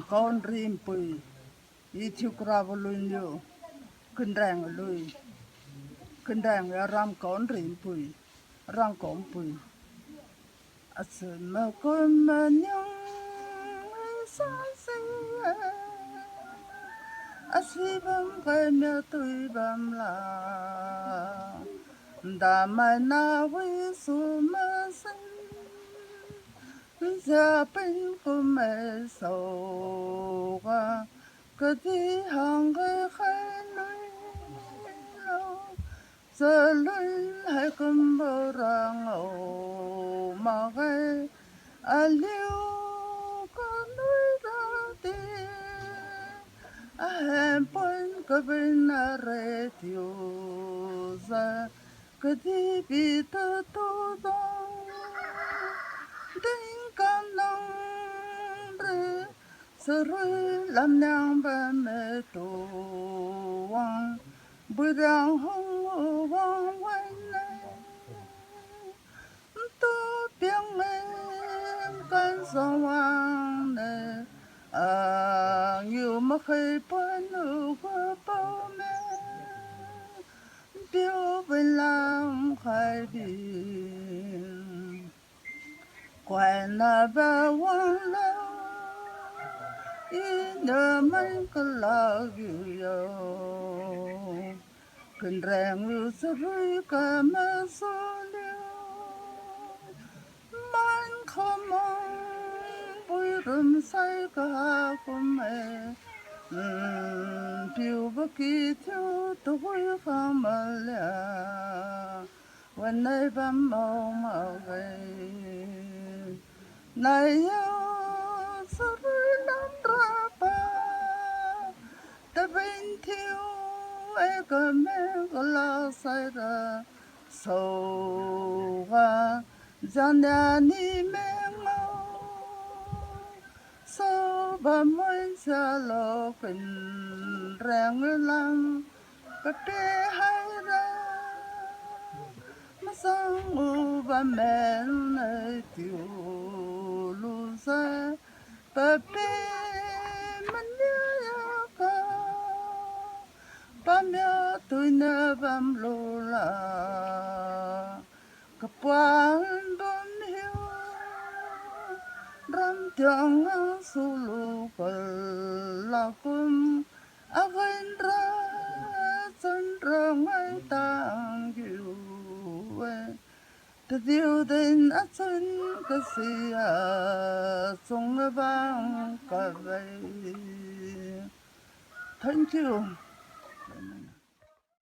con rim pui y thiu Aliuwiliu Kinringliu Lui ram con rim pui rang con pui asma con manyang sa asibam kai mya tui bam la da mai na wi su ma san giờ bên của mẹ sầu qua cái gì hàng cái khai nói lâu giờ lên hay cầm bờ ra ngầu mà cái Aliu có nói ra đi em bên cái bên rê tiêu ra cái gì bị ta tu tình cảm nồng rê sơ rơi làm nàng ba mẹ tổ hoàng bữa đang hông hoàng quanh này tôi biết em can gió hoàng này nhiều mà khi bên nữ qua bao mẹ biểu bên làm khai biển quay na ba hoàng lâu ý nhớ mấy cái là yêu cần rèn yêu sẽ rơi cả mà số liêu man không mong bùi rừng say cả của mẹ phiêu bất kỳ thiếu tôi không mà lẽ when nay bám màu màu gầy này yêu sẽ rơi lắm ra ba ta bên thiếu ai cả mẹ có lo sai ra sầu hoa gian nhà ni mẹ ngâu sâu ba mươi xa lo phình rèn lăng cái bé hay ra mà sang u ba mẹ này tiêu lu ra ba bé mình nhớ cả ba mẹ tôi nè bám lô la cái quan bám hiu ram tiếng su lu la kum a vinh ra chân ra ngay tang yêu từ yêu đến a chân cái gì sung vang cả vậy. Thank you.